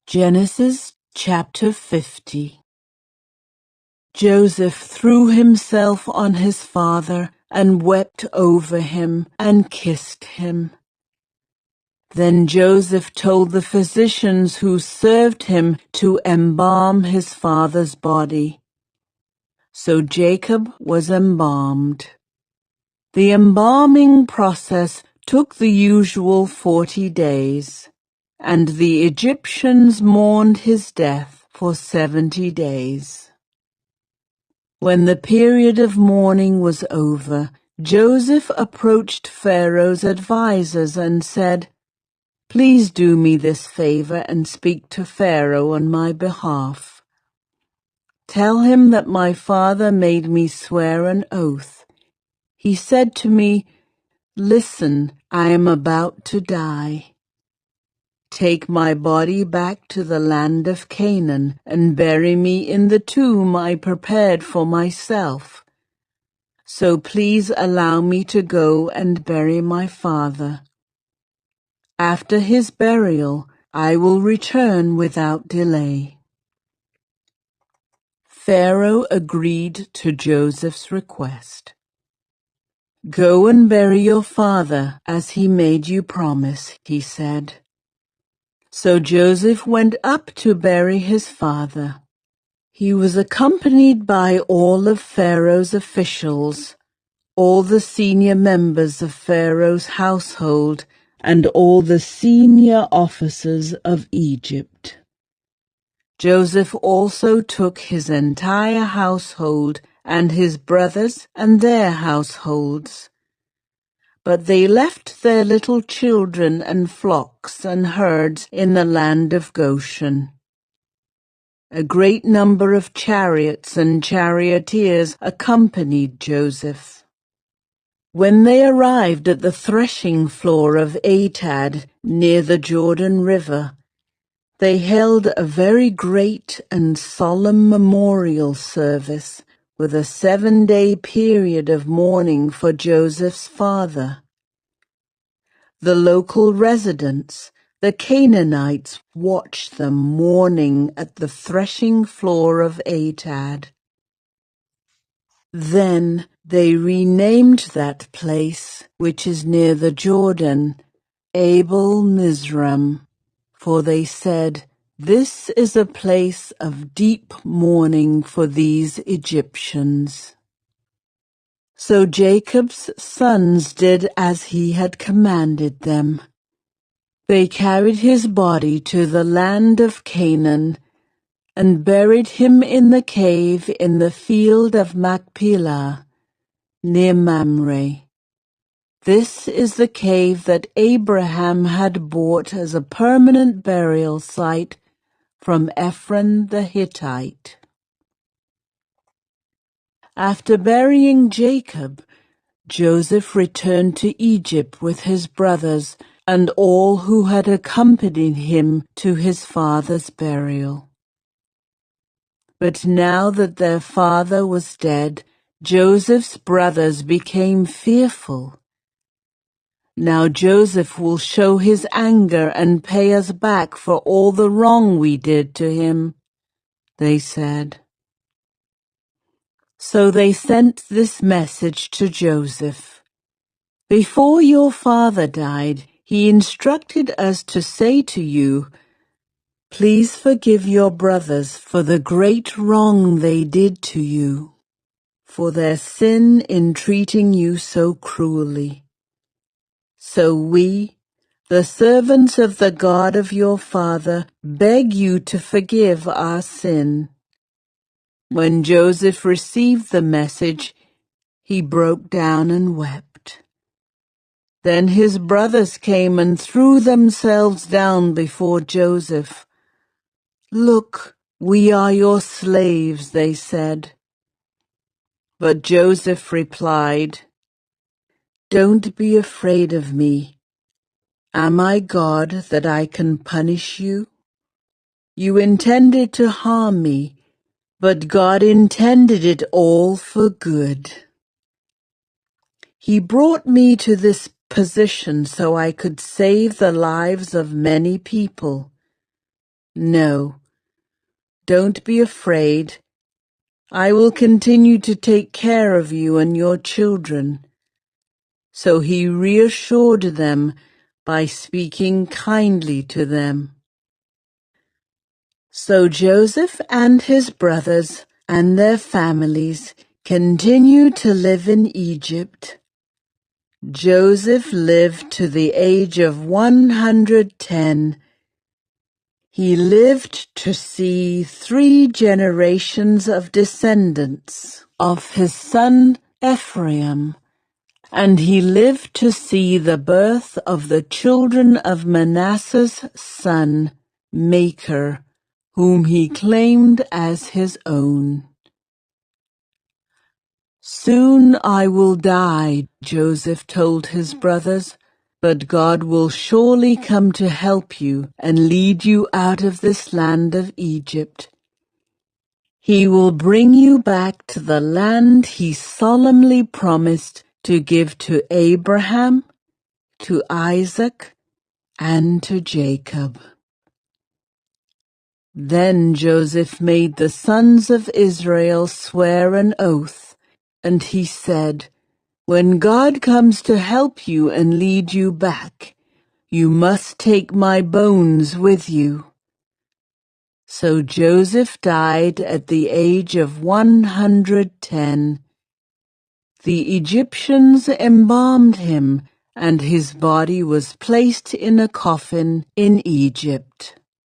Genesis chapter 50. Joseph threw himself on his father and wept over him and kissed him. Then Joseph told the physicians who served him to embalm his father's body. So Jacob was embalmed. The embalming process took the usual 40 days, and the Egyptians mourned his death for 70 days. When the period of mourning was over, Joseph approached Pharaoh's advisers and said, "Please do me this favor and speak to Pharaoh on my behalf. Tell him that my father made me swear an oath. He said to me, 'Listen, I am about to die. Take my body back to the land of Canaan and bury me in the tomb I prepared for myself. So please allow me to go and bury my father. After his burial, I will return without delay.'" Pharaoh agreed to Joseph's request. "Go and bury your father as he made you promise," he said. So Joseph went up to bury his father. He was accompanied by all of Pharaoh's officials, all the senior members of Pharaoh's household, and all the senior officers of Egypt. Joseph also took his entire household and his brothers and their households. But they left their little children and flocks and herds in the land of Goshen. A great number of chariots and charioteers accompanied Joseph. When they arrived at the threshing floor of Atad near the Jordan River, they held a very great and solemn memorial service with a 7-day period of mourning for Joseph's father. The local residents, the Canaanites, watched them mourning at the threshing floor of Atad. Then they renamed that place, which is near the Jordan, Abel Mizraim, for they said, "This is a place of deep mourning for these Egyptians." So Jacob's sons did as he had commanded them. They carried his body to the land of Canaan and buried him in the cave in the field of Machpelah, near Mamre. This is the cave that Abraham had bought as a permanent burial site from Ephron the Hittite. After burying Jacob, Joseph returned to Egypt with his brothers and all who had accompanied him to his father's burial. But now that their father was dead, Joseph's brothers became fearful. "Now Joseph will show his anger and pay us back for all the wrong we did to him," they said. So they sent this message to Joseph: "Before your father died, he instructed us to say to you, 'Please forgive your brothers for the great wrong they did to you, for their sin in treating you so cruelly.' So we, the servants of the God of your father, beg you to forgive our sin." When Joseph received the message, he broke down and wept. Then his brothers came and threw themselves down before Joseph. "Look, we are your slaves," they said. But Joseph replied, "Don't be afraid of me. Am I God that I can punish you? You intended to harm me, but God intended it all for good. He brought me to this position so I could save the lives of many people. No, don't be afraid. I will continue to take care of you and your children." So he reassured them by speaking kindly to them. So Joseph and his brothers and their families continued to live in Egypt. Joseph lived to the age of 110. He lived to see 3 generations of descendants of his son Ephraim, and he lived to see the birth of the children of Manasseh's son Machir, whom he claimed as his own. "Soon I will die," Joseph told his brothers, "but God will surely come to help you and lead you out of this land of Egypt. He will bring you back to the land he solemnly promised to give to Abraham, to Isaac, and to Jacob." Then Joseph made the sons of Israel swear an oath, and he said, "When God comes to help you and lead you back, you must take my bones with you." So Joseph died at the age of 110. The Egyptians embalmed him, and his body was placed in a coffin in Egypt.